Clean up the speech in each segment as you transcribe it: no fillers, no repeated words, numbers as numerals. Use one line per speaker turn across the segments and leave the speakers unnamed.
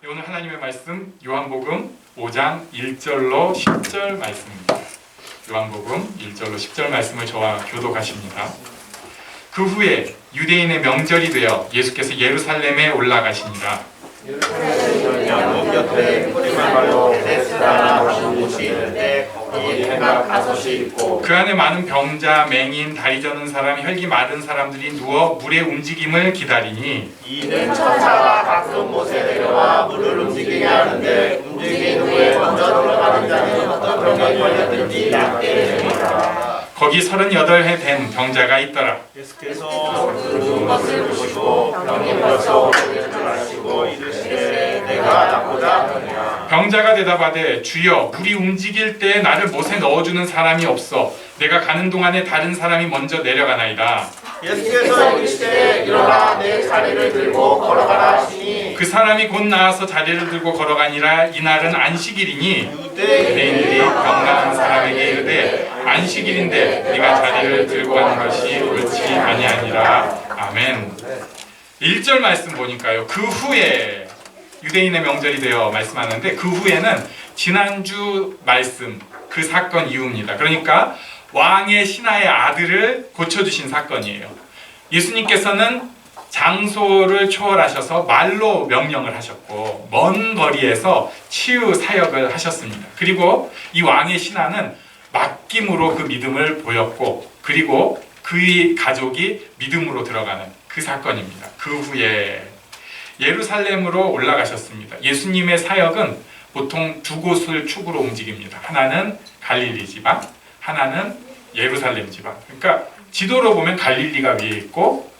오늘 하나님의 말씀 요한복음 5장 1절로 10절 말씀입니다. 요한복음 1절로 10절 말씀을 저와 교독하십니다. 그 후에 유대인의 명절이 되어 예수께서 예루살렘에 올라가시니라.
예루살렘 양문 곁에 뿌리말로 베데스다라는 곳이 있는데 거기 해가 5시 있고
그 안에 많은 병자, 맹인, 다리 저는 사람, 혈기 마른 사람들이 누워 물의 움직임을 기다리니
이는 천사가 가끔 못에 내려와 물을 움직이게 하는데 움직인 후에 먼저 들어가는 자는 어떤 병에 걸렸든지 낫게 됩니다.
거기 38해 된 병자가 있더라.
예수께서 그 것을 보시고 병이 벌써 오래된 줄 아시고 이르시되 내가 낫고자 하느냐.
병자가 대답하되 주여 물이 움직일 때 나를 못에 넣어주는 사람이 없어 내가 가는 동안에 다른 사람이 먼저 내려가나이다.
예수께서 이르시되 일어나 내 자리를 들고 걸어가라 하시니
그 사람이 곧 나와서 자리를 들고 걸어가니라. 이날은 안식일이니 유대인들이 병 나은 사람에게 이르되 안식일인데 네가 자리를 들고 가는 것이 옳지 아니하니라. 아멘. 1절 말씀 보니까요, 그 후에 유대인의 명절이 되어 말씀하는데 그 후에는 지난주 말씀 그 사건 이후입니다. 그러니까 왕의 신하의 아들을 고쳐주신 사건이에요. 예수님께서는 장소를 초월하셔서 말로 명령을 하셨고 먼 거리에서 치유 사역을 하셨습니다. 그리고 이 왕의 신하는 맡김으로 그 믿음을 보였고 그리고 그의 가족이 믿음으로 들어가는 그 사건입니다. 그 후에 예루살렘으로 올라가셨습니다. 예수님의 사역은 보통 두 곳을 축으로 움직입니다. 하나는 갈릴리 지방, 하나는 예루살렘 지방. 그러니까 지도로 보면 갈릴리가 위에 있고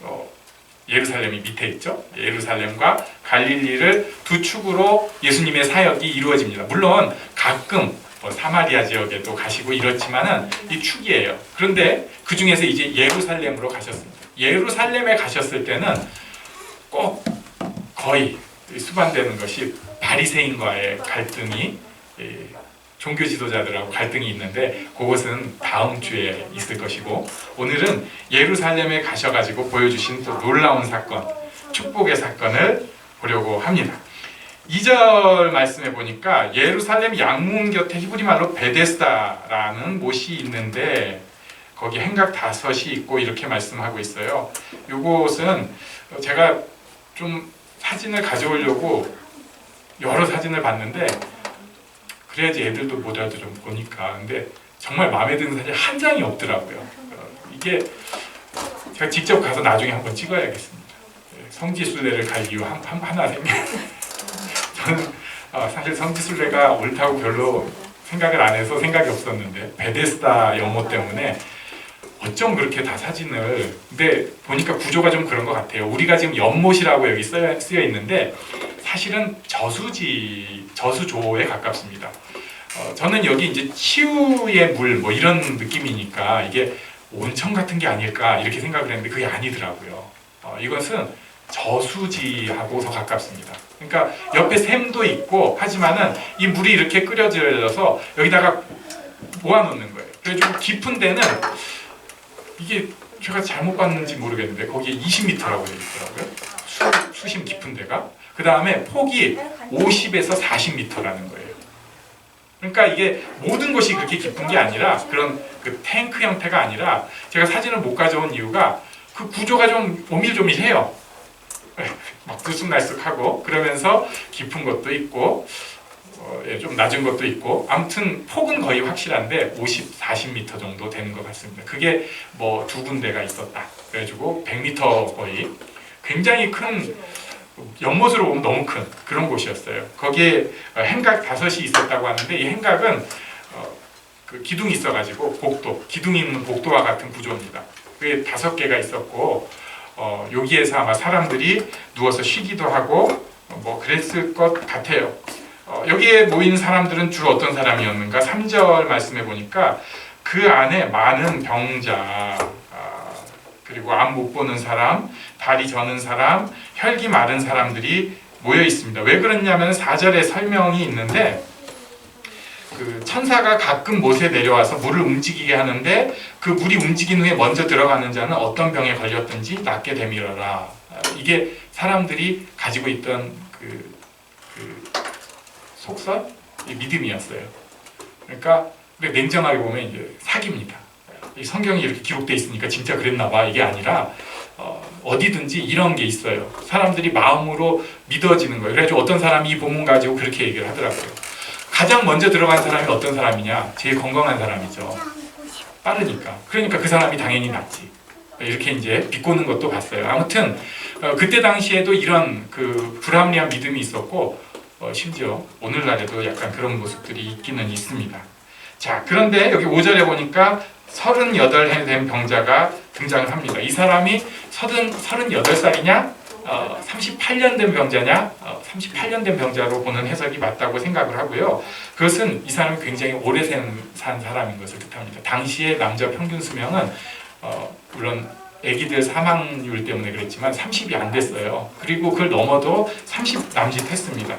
예루살렘이 밑에 있죠. 예루살렘과 갈릴리를 두 축으로 예수님의 사역이 이루어집니다. 물론 가끔 사마리아 지역에도 가시고 이렇지만은 이 축이에요. 그런데 그 중에서 이제 예루살렘으로 가셨습니다. 예루살렘에 가셨을 때는 꼭 거의 수반되는 것이 바리새인과의 갈등이 종교 지도자들하고 갈등이 있는데 그것은 다음 주에 있을 것이고 오늘은 예루살렘에 가셔가지고 보여주신 또 놀라운 사건, 축복의 사건을 보려고 합니다. 2절 말씀해 보니까 예루살렘 양문 곁에 히브리 말로 베데스다라는 못이 있는데 거기 행각 5이 있고 이렇게 말씀하고 있어요. 이곳은 제가 좀 사진을 가져오려고 여러 사진을 봤는데 그래야지 애들도 뭐라도 좀 보니까. 근데 정말 마음에 드는 사진 한 장이 없더라고요. 이게 제가 직접 가서 나중에 한번 찍어야겠습니다. 성지순례를 갈 이유 하나 생겨요. 저는 사실 성지순례가 옳다고 별로 생각을 안 해서 생각이 없었는데 베데스다 연못 때문에 어쩜 그렇게 다 사진을. 근데 보니까 구조가 좀 그런 것 같아요. 우리가 지금 연못이라고 여기 쓰여 있는데 사실은 저수조에 가깝습니다. 저는 여기 이제 치유의 물 뭐 이런 느낌이니까 이게 온천 같은 게 아닐까 이렇게 생각을 했는데 그게 아니더라고요. 이것은 저수지하고 더 가깝습니다. 그러니까 옆에 샘도 있고 하지만은 이 물이 이렇게 끓여져서 여기다가 모아놓는 거예요. 그래가지고 깊은 데는 이게 제가 잘못 봤는지 모르겠는데 거기에 20m라고 되어 있더라고요. 수심 깊은 데가. 그 다음에 폭이 50에서 40m라는 거예요. 그러니까 이게 모든 것이 그렇게 깊은 게 아니라 그런 그 탱크 형태가 아니라 제가 사진을 못 가져온 이유가 그 구조가 좀 오밀조밀해요. 막 들쑥날쑥하고 그러면서 깊은 것도 있고 좀 낮은 것도 있고 아무튼 폭은 거의 확실한데 50, 40m 정도 되는 것 같습니다. 그게 뭐 두 군데가 있었다. 그래가지고 100m 거의 굉장히 큰 연못으로 보면 너무 큰 그런 곳이었어요. 거기에 행각 5이 있었다고 하는데 이 행각은 그 기둥이 있어가지고 복도, 기둥이 있는 복도와 같은 구조입니다. 그게 5개가 있었고 여기에서 아마 사람들이 누워서 쉬기도 하고 뭐 그랬을 것 같아요. 여기에 모인 사람들은 주로 어떤 사람이었는가? 3절 말씀해 보니까 그 안에 많은 병자, 그리고 앞 못 보는 사람, 다리 저는 사람, 혈기 마른 사람들이 모여 있습니다. 왜 그러냐면 4절에 설명이 있는데 그 천사가 가끔 못에 내려와서 물을 움직이게 하는데 그 물이 움직인 후에 먼저 들어가는 자는 어떤 병에 걸렸든지 낫게 되밀어라. 이게 사람들이 가지고 있던 그 그 속설, 이 믿음이었어요. 그러니까 냉정하게 보면 이제 사기입니다. 이 성경이 이렇게 기록돼 있으니까 진짜 그랬나 봐 이게 아니라 어디든지 이런 게 있어요. 사람들이 마음으로 믿어지는 거예요. 그래가지고 어떤 사람이 이 본문 가지고 그렇게 얘기를 하더라고요. 가장 먼저 들어간 사람이 어떤 사람이냐? 제일 건강한 사람이죠. 빠르니까. 그러니까 그 사람이 당연히 낫지. 이렇게 이제 비꼬는 것도 봤어요. 아무튼 그때 당시에도 이런 그 불합리한 믿음이 있었고 심지어 오늘날에도 약간 그런 모습들이 있기는 있습니다. 자, 그런데 여기 5절에 보니까 38해 된 병자가 등장을 합니다. 이 사람이 38살이냐? 38년 된 병자냐? 38년 된 병자로 보는 해석이 맞다고 생각을 하고요. 그것은 이 사람이 굉장히 오래 산 사람인 것을 뜻합니다. 당시의 남자 평균 수명은 물론 아기들 사망률 때문에 그랬지만 30이 안 됐어요. 그리고 그걸 넘어도 30 남짓했습니다.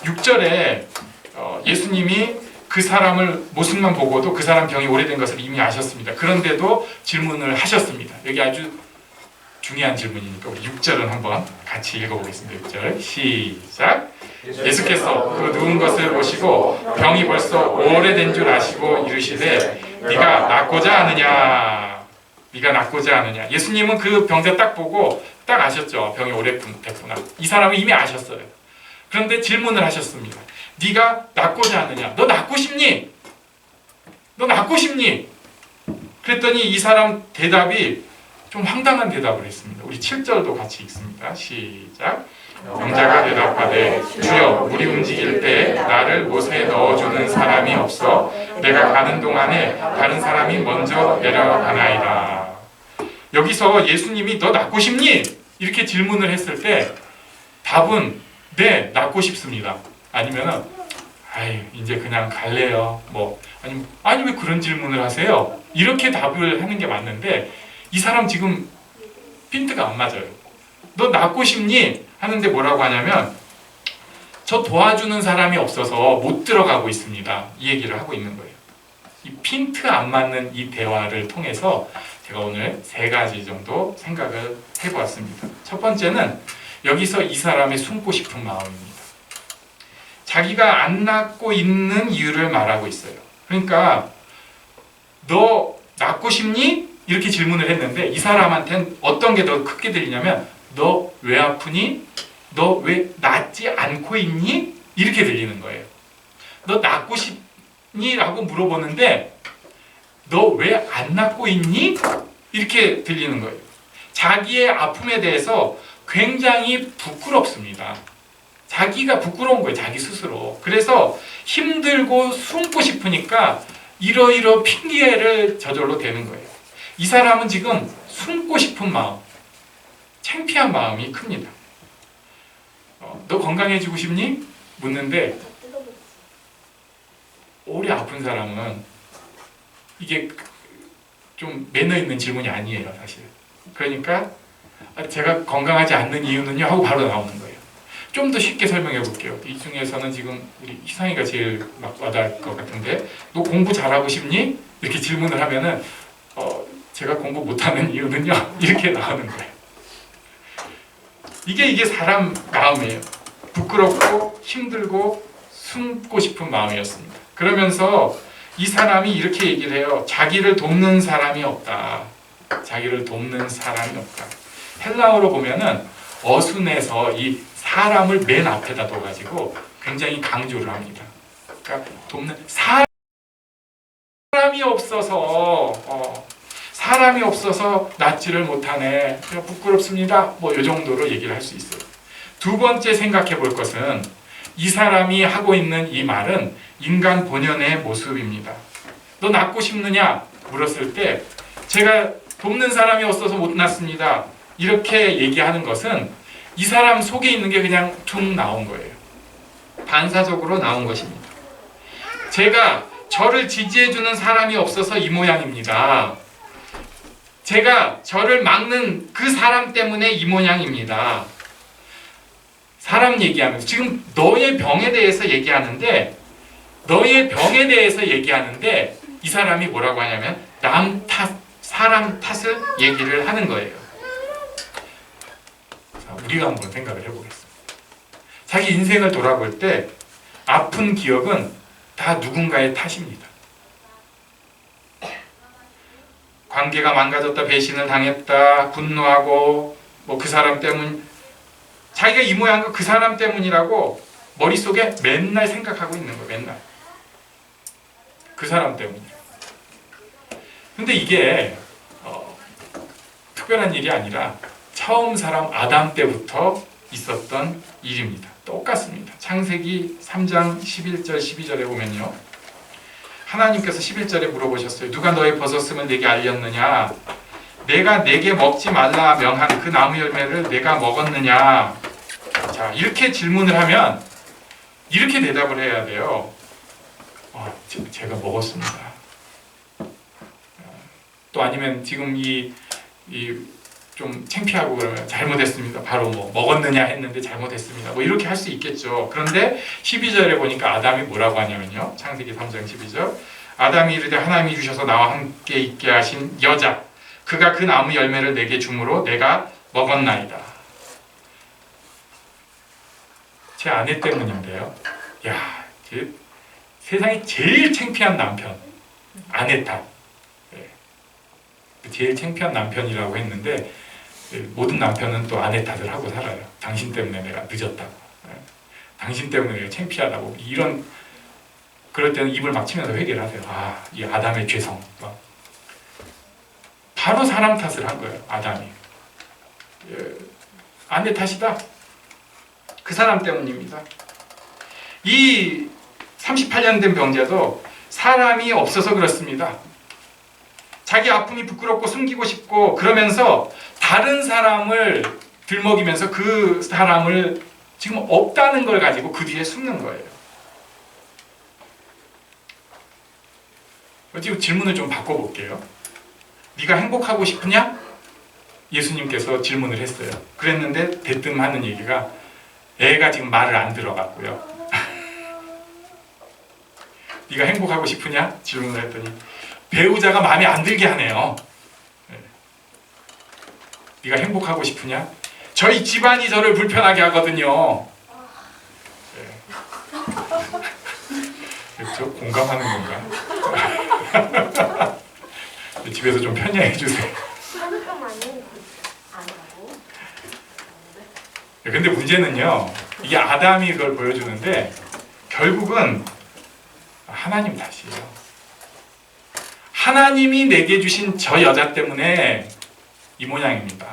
6절에 예수님이 그 사람을 모습만 보고도 그 사람 병이 오래된 것을 이미 아셨습니다. 그런데도 질문을 하셨습니다. 여기 아주 중요한 질문이니까 우리 6절은 한번 같이 읽어보겠습니다. 6절 시작. 예수께서 그 누운 것을 보시고 병이 벌써 오래된 줄 아시고 이르시되 네가 낫고자 하느냐. 네가 낫고자 하느냐. 예수님은 그 병자 딱 보고 딱 아셨죠. 병이 오래됐구나. 이 사람은 이미 아셨어요. 그런데 질문을 하셨습니다. 네가 낫고자 하느냐? 너 낫고 싶니? 너 낫고 싶니? 그랬더니 이 사람 대답이 좀 황당한 대답을 했습니다. 우리 7절도 같이 읽습니다. 시작. 병자가 대답하되 주여 우리 움직일 때 나를 못에 넣어주는 사람이 없어 내가 가는 동안에 다른 사람이 먼저 내려가나이다. 여기서 예수님이 너 낫고 싶니? 이렇게 질문을 했을 때 답은 네, 낫고 싶습니다. 아니면은 아이 이제 그냥 갈래요. 뭐 아니 왜 그런 질문을 하세요? 이렇게 답을 하는 게 맞는데 이 사람 지금 핀트가 안 맞아요. 너 낫고 싶니? 하는데 뭐라고 하냐면 저 도와주는 사람이 없어서 못 들어가고 있습니다. 이 얘기를 하고 있는 거예요. 이 핀트 안 맞는 이 대화를 통해서 제가 오늘 3가지 정도 생각을 해보았습니다. 첫 번째는 여기서 이 사람의 숨고 싶은 마음입니다. 자기가 안 낫고 있는 이유를 말하고 있어요. 그러니까 너 낫고 싶니? 이렇게 질문을 했는데 이 사람한테는 어떤 게 더 크게 들리냐면 너 왜 아프니? 너 왜 낫지 않고 있니? 이렇게 들리는 거예요. 너 낫고 싶니? 라고 물어보는데 너 왜 안 낫고 있니? 이렇게 들리는 거예요. 자기의 아픔에 대해서 굉장히 부끄럽습니다. 자기가 부끄러운 거예요. 자기 스스로. 그래서 힘들고 숨고 싶으니까 이러이러 핑계를 저절로 대는 거예요. 이 사람은 지금 숨고 싶은 마음, 창피한 마음이 큽니다. 너 건강해지고 싶니? 묻는데 오래 아픈 사람은 이게 좀 매너 있는 질문이 아니에요. 사실. 그러니까 제가 건강하지 않는 이유는요 하고 바로 나오는 거예요. 좀 더 쉽게 설명해 볼게요. 이 중에서는 지금 우리 희상이가 제일 막 와닿을 것 같은데 너 공부 잘하고 싶니? 이렇게 질문을 하면은 제가 공부 못하는 이유는요 이렇게 나오는 거예요. 이게 사람 마음이에요. 부끄럽고 힘들고 숨고 싶은 마음이었습니다. 그러면서 이 사람이 이렇게 얘기를 해요. 자기를 돕는 사람이 없다. 자기를 돕는 사람이 없다. 헬라어로 보면은 어순에서 이 사람을 맨 앞에다 둬가지고 굉장히 강조를 합니다. 그러니까 돕는 사람이 없어서 낫지를 못하네. 그냥 부끄럽습니다. 뭐 이 정도로 얘기를 할 수 있어요. 두 번째 생각해 볼 것은 이 사람이 하고 있는 이 말은 인간 본연의 모습입니다. 너 낫고 싶느냐? 물었을 때 제가 돕는 사람이 없어서 못 낫습니다. 이렇게 얘기하는 것은 이 사람 속에 있는 게 그냥 툭 나온 거예요. 반사적으로 나온 것입니다. 제가 저를 지지해주는 사람이 없어서 이 모양입니다. 제가 저를 막는 그 사람 때문에 이 모양입니다. 사람 얘기하면서 지금 너의 병에 대해서 얘기하는데 이 사람이 뭐라고 하냐면 남 탓, 사람 탓을 얘기를 하는 거예요. 자, 우리가 한번 생각을 해보겠습니다. 자기 인생을 돌아볼 때 아픈 기억은 다 누군가의 탓입니다. 관계가 망가졌다, 배신을 당했다, 분노하고 뭐 그 사람 때문, 자기가 이 모양은 그 사람 때문이라고 머릿속에 맨날 생각하고 있는 거예요. 맨날 그 사람 때문이에요. 근데 이게 특별한 일이 아니라 처음 사람 아담 때부터 있었던 일입니다. 똑같습니다. 창세기 3장 11절 12절에 보면요, 하나님께서 11절에 물어보셨어요. 누가 너의 벗었음을 내게 알렸느냐? 내가 내게 먹지 말라 명한 그 나무 열매를 내가 먹었느냐? 자, 이렇게 질문을 하면 이렇게 대답을 해야 돼요. 제가 먹었습니다. 또 아니면 지금 좀 창피하고 그러면 잘못했습니다. 바로 뭐 먹었느냐 했는데 잘못했습니다. 뭐 이렇게 할 수 있겠죠. 그런데 12절에 보니까 아담이 뭐라고 하냐면요. 창세기 3장 12절. 아담이 이르되 하나님이 주셔서 나와 함께 있게 하신 여자, 그가 그 나무 열매를 내게 주므로 내가 먹었나이다. 제 아내 때문인데요. 야, 세상에 제일 창피한 남편, 아내 탓. 제일 창피한 남편이라고 했는데 모든 남편은 또 아내 탓을 하고 살아요. 당신 때문에 내가 늦었다고, 당신 때문에 내가 창피하다고, 이런, 그럴 때는 입을 막 치면서 회개를 하세요. 이 아담의 죄성. 바로 사람 탓을 한 거예요. 아담이. 아내 탓이다. 그 사람 때문입니다. 이 38년 된 병자도 사람이 없어서 그렇습니다. 자기 아픔이 부끄럽고 숨기고 싶고 그러면서 다른 사람을 들먹이면서 그 사람을 지금 없다는 걸 가지고 그 뒤에 숨는 거예요. 지금 질문을 좀 바꿔볼게요. 네가 행복하고 싶으냐? 예수님께서 질문을 했어요. 그랬는데 대뜸 하는 얘기가 애가 지금 말을 안 들어갔고요. 네가 행복하고 싶으냐? 질문을 했더니 배우자가 마음에 안 들게 하네요. 네가 행복하고 싶으냐? 저희 집안이 저를 불편하게 하거든요. 그렇죠? 공감하는 건가? 집에서 좀 편리해 주세요. 근데 문제는요, 이게 아담이 그걸 보여주는데 결국은 하나님 탓이에요. 하나님이 내게 주신 저 여자 때문에 이 모양입니다.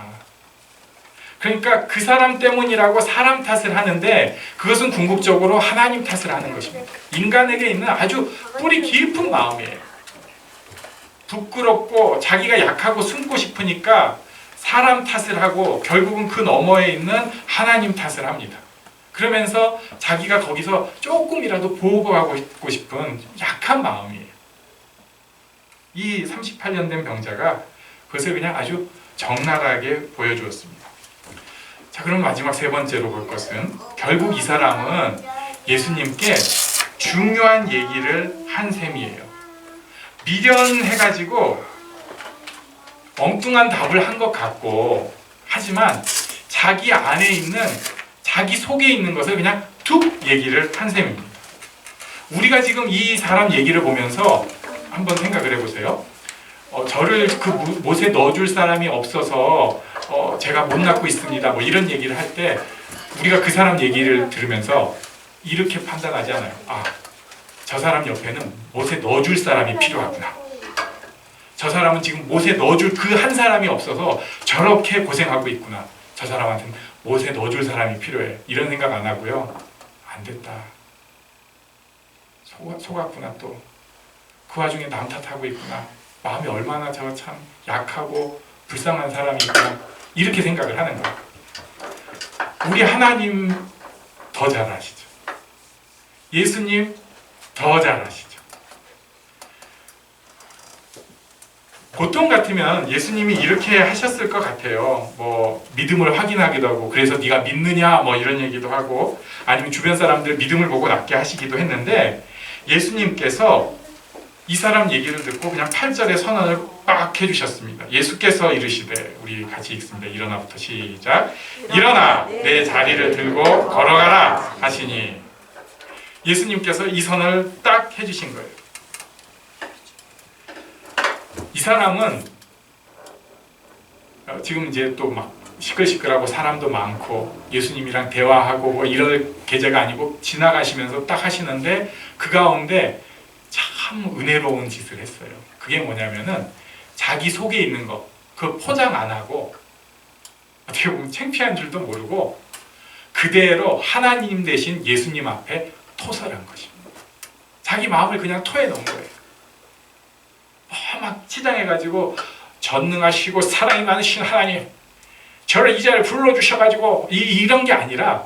그러니까 그 사람 때문이라고 사람 탓을 하는데 그것은 궁극적으로 하나님 탓을 하는 것입니다. 인간에게 있는 아주 뿌리 깊은 마음이에요. 부끄럽고 자기가 약하고 숨고 싶으니까 사람 탓을 하고 결국은 그 너머에 있는 하나님 탓을 합니다. 그러면서 자기가 거기서 조금이라도 보호하고 싶은 약한 마음이에요. 이 38년 된 병자가 그것을 그냥 아주 적나라하게 보여주었습니다. 자, 그럼 마지막 세 번째로 볼 것은 결국 이 사람은 예수님께 중요한 얘기를 한 셈이에요. 미련해가지고 엉뚱한 답을 한 것 같고, 하지만 자기 안에 있는, 자기 속에 있는 것을 그냥 툭 얘기를 한 셈입니다. 우리가 지금 이 사람 얘기를 보면서 한번 생각을 해보세요. 저를 그 못에 넣어줄 사람이 없어서 제가 못 낳고 있습니다. 뭐 이런 얘기를 할 때 우리가 그 사람 얘기를 들으면서 이렇게 판단하지 않아요. 저 사람 옆에는 못에 넣어줄 사람이 필요하구나. 저 사람은 지금 못에 넣어줄 그 한 사람이 없어서 저렇게 고생하고 있구나. 저 사람한테는 못에 넣어줄 사람이 필요해. 이런 생각 안 하고요. 안 됐다. 속았구나 또. 그 와중에 남 탓하고 있구나. 마음이 얼마나 저 참 약하고 불쌍한 사람이 있구나. 이렇게 생각을 하는 거예요. 우리 하나님 더 잘 아시죠. 예수님 더 잘 아시죠. 보통 같으면 예수님이 이렇게 하셨을 것 같아요. 뭐 믿음을 확인하기도 하고, 그래서 네가 믿느냐 뭐 이런 얘기도 하고, 아니면 주변 사람들 믿음을 보고 낫게 하시기도 했는데, 예수님께서 이 사람 얘기를 듣고 그냥 8절에 선언을 빡 해주셨습니다. 예수께서 이르시되, 우리 같이 읽습니다. 일어나부터 시작. 일어나 내 자리를 들고 걸어가라 하시니, 예수님께서 이 선언을 딱 해주신 거예요. 이 사람은 지금 이제 또 막 시끌시끌하고 사람도 많고 예수님이랑 대화하고 뭐 이럴 계제가 아니고 지나가시면서 딱 하시는데, 그 가운데 참 은혜로운 짓을 했어요. 그게 뭐냐면은 자기 속에 있는 거 그 포장 안 하고, 어떻게 보면 창피한 줄도 모르고 그대로 하나님 대신 예수님 앞에 토설한 것입니다. 자기 마음을 그냥 토해 놓은 거예요. 막 치장해가지고, 전능하시고 사랑이 많으신 하나님, 저를 이 자리에 불러주셔가지고, 이런 게 아니라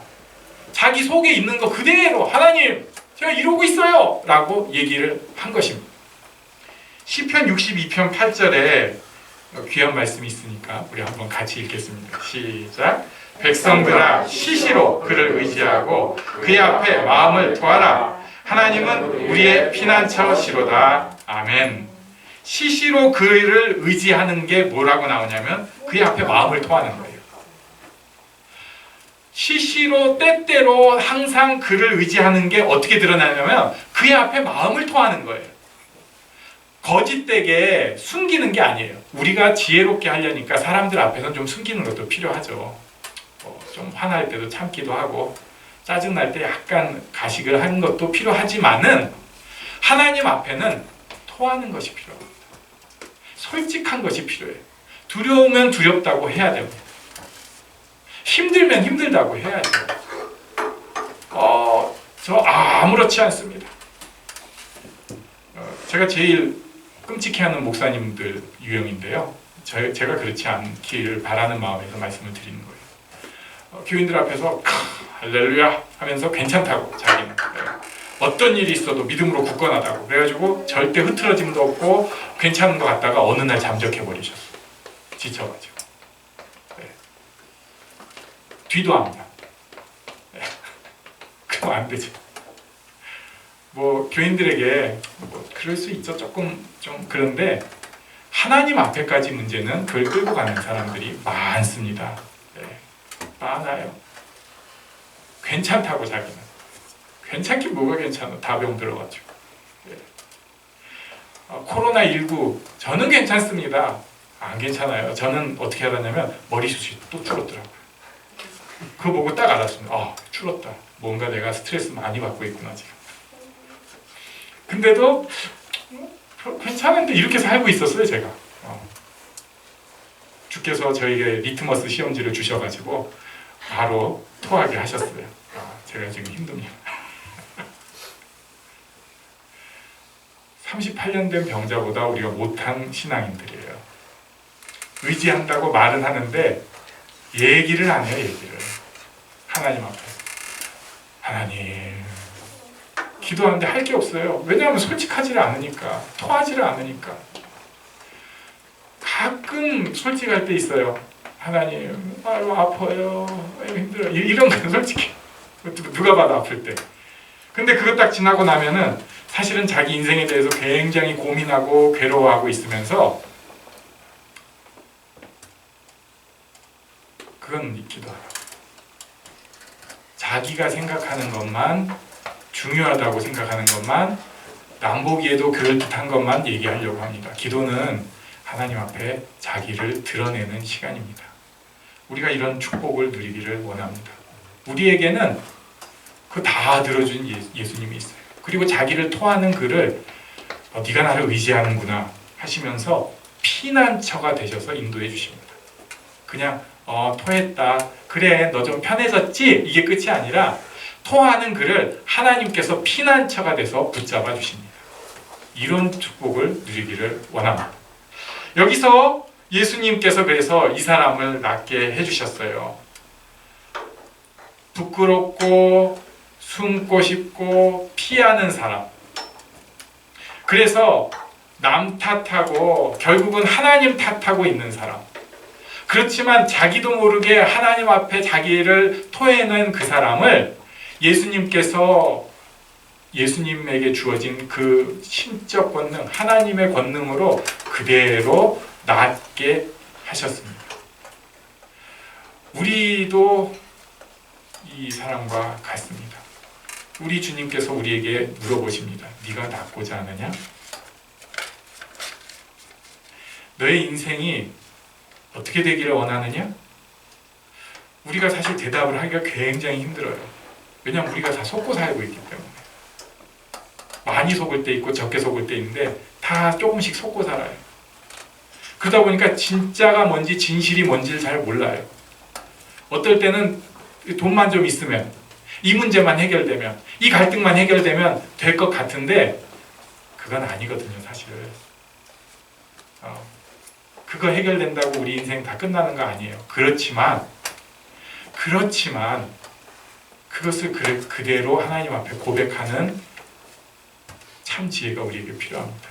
자기 속에 있는 거 그대로, 하나님 제가 이러고 있어요 라고 얘기를 한 것입니다. 시편 62편 8절에 귀한 말씀이 있으니까 우리 한번 같이 읽겠습니다. 시작. 백성들아 시시로 그를 의지하고 그의 앞에 마음을 토하라. 하나님은 우리의 피난처시로다. 아멘. 시시로 그를 의지하는 게 뭐라고 나오냐면 그의 앞에 마음을 토하는 거예요. 시시로 때때로 항상 그를 의지하는 게 어떻게 드러나냐면 그의 앞에 마음을 토하는 거예요. 거짓되게 숨기는 게 아니에요. 우리가 지혜롭게 하려니까 사람들 앞에서는 좀 숨기는 것도 필요하죠. 좀 화날 때도 참기도 하고 짜증날 때 약간 가식을 하는 것도 필요하지만은 하나님 앞에는 토하는 것이 필요합니다. 솔직한 것이 필요해요. 두려우면 두렵다고 해야 됩니다. 힘들면 힘들다고 해야죠. 저 아무렇지 않습니다. 제가 제일 끔찍해하는 목사님들 유형인데요. 제가 그렇지 않기를 바라는 마음에서 말씀을 드리는 거예요. 교인들 앞에서 할렐루야 하면서 괜찮다고, 자기는 어떤 일이 있어도 믿음으로 굳건하다고 그래가지고 절대 흐트러짐도 없고 괜찮은 것 같다가 어느 날 잠적해버리셨어요. 지쳐가지고. 뒤도 안 봐. 그럼 안 되죠. 뭐 교인들에게 뭐 그럴 수 있죠. 조금 좀 그런데 하나님 앞에까지 문제는 그걸 끌고 가는 사람들이 많습니다. 많아요. 괜찮다고 자기는. 괜찮긴 뭐가 괜찮아. 다 병 들어가지고. 코로나19 저는 괜찮습니다. 안 괜찮아요. 저는 어떻게 하냐면 머리숱이 또 줄었더라고요. 그거 보고 딱 알았습니다. 줄었다. 뭔가 내가 스트레스 많이 받고 있구나 지금. 근데도 괜찮은데 이렇게 살고 있었어요 제가. 주께서 저에게 리트머스 시험지를 주셔가지고 바로 토하게 하셨어요. 제가 지금 힘듭니다. 38년 된 병자보다 우리가 못한 신앙인들이에요. 의지한다고 말은 하는데 얘기를 안 해요. 얘기를. 하나님 앞에. 하나님. 기도하는데 할 게 없어요. 왜냐하면 솔직하지를 않으니까. 토하지를 않으니까. 가끔 솔직할 때 있어요. 하나님, 아유 아파요. 아유 힘들어요. 이런 건 솔직히. 누가 봐도 아플 때. 근데 그거 딱 지나고 나면은 사실은 자기 인생에 대해서 굉장히 고민하고 괴로워하고 있으면서 그건 믿기도 하라고. 자기가 생각하는 것만, 중요하다고 생각하는 것만, 남 보기에도 그럴듯한 것만 얘기하려고 합니다. 기도는 하나님 앞에 자기를 드러내는 시간입니다. 우리가 이런 축복을 누리기를 원합니다. 우리에게는 그 다 들어준 예수님이 있어요. 그리고 자기를 토하는 그를 네가 나를 의지하는구나 하시면서 피난처가 되셔서 인도해 주십니다. 그냥 토했다. 그래 너 좀 편해졌지? 이게 끝이 아니라 토하는 그를 하나님께서 피난처가 돼서 붙잡아 주십니다. 이런 축복을 누리기를 원합니다. 여기서 예수님께서 그래서 이 사람을 낫게 해주셨어요. 부끄럽고 숨고 싶고 피하는 사람. 그래서 남 탓하고 결국은 하나님 탓하고 있는 사람. 그렇지만 자기도 모르게 하나님 앞에 자기를 토해낸 그 사람을 예수님께서 예수님에게 주어진 그 신적 권능, 하나님의 권능으로 그대로 낫게 하셨습니다. 우리도 이 사람과 같습니다. 우리 주님께서 우리에게 물어보십니다. 네가 낫고자 하느냐? 너의 인생이 어떻게 되기를 원하느냐? 우리가 사실 대답을 하기가 굉장히 힘들어요. 왜냐하면 우리가 다 속고 살고 있기 때문에. 많이 속을 때 있고 적게 속을 때 있는데 다 조금씩 속고 살아요. 그러다 보니까 진짜가 뭔지 진실이 뭔지를 잘 몰라요. 어떨 때는 돈만 좀 있으면, 이 문제만 해결되면, 이 갈등만 해결되면 될 것 같은데 그건 아니거든요, 사실은. 그거 해결된다고 우리 인생 다 끝나는 거 아니에요. 그렇지만 그것을 그대로 하나님 앞에 고백하는 참 지혜가 우리에게 필요합니다.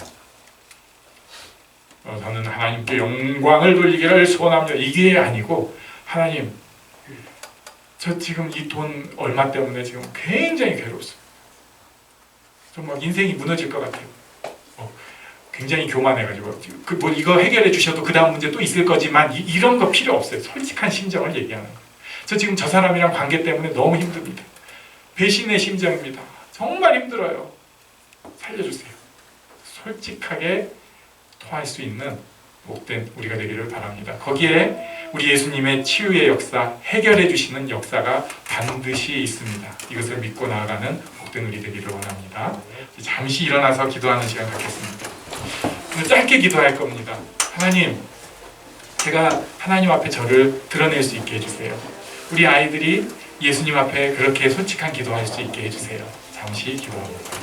저는 하나님께 영광을 돌리기를 소원합니다. 이게 아니고, 하나님, 저 지금 이 돈 얼마 때문에 지금 굉장히 괴로웠어요. 정말 인생이 무너질 것 같아요. 굉장히 교만해가지고 뭐 이거 해결해 주셔도 그 다음 문제 또 있을 거지만 이런 거 필요 없어요. 솔직한 심정을 얘기하는 거예요. 저 지금 저 사람이랑 관계 때문에 너무 힘듭니다. 배신의 심정입니다. 정말 힘들어요. 살려주세요. 솔직하게 통할 수 있는 복된 우리가 되기를 바랍니다. 거기에 우리 예수님의 치유의 역사, 해결해 주시는 역사가 반드시 있습니다. 이것을 믿고 나아가는 복된 우리 되기를 원합니다. 잠시 일어나서 기도하는 시간 갖겠습니다. 오늘 짧게 기도할 겁니다. 하나님, 제가 하나님 앞에 저를 드러낼 수 있게 해주세요. 우리 아이들이 예수님 앞에 그렇게 솔직한 기도할 수 있게 해주세요. 잠시 기도합니다.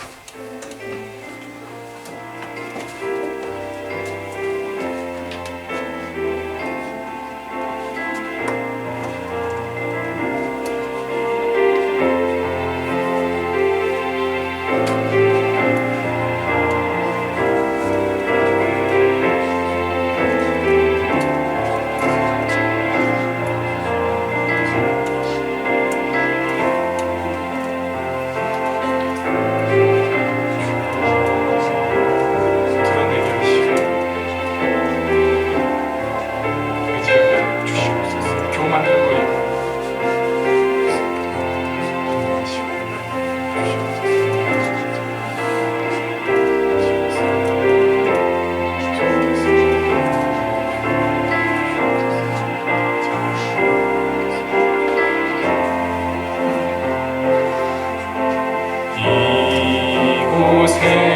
이곳에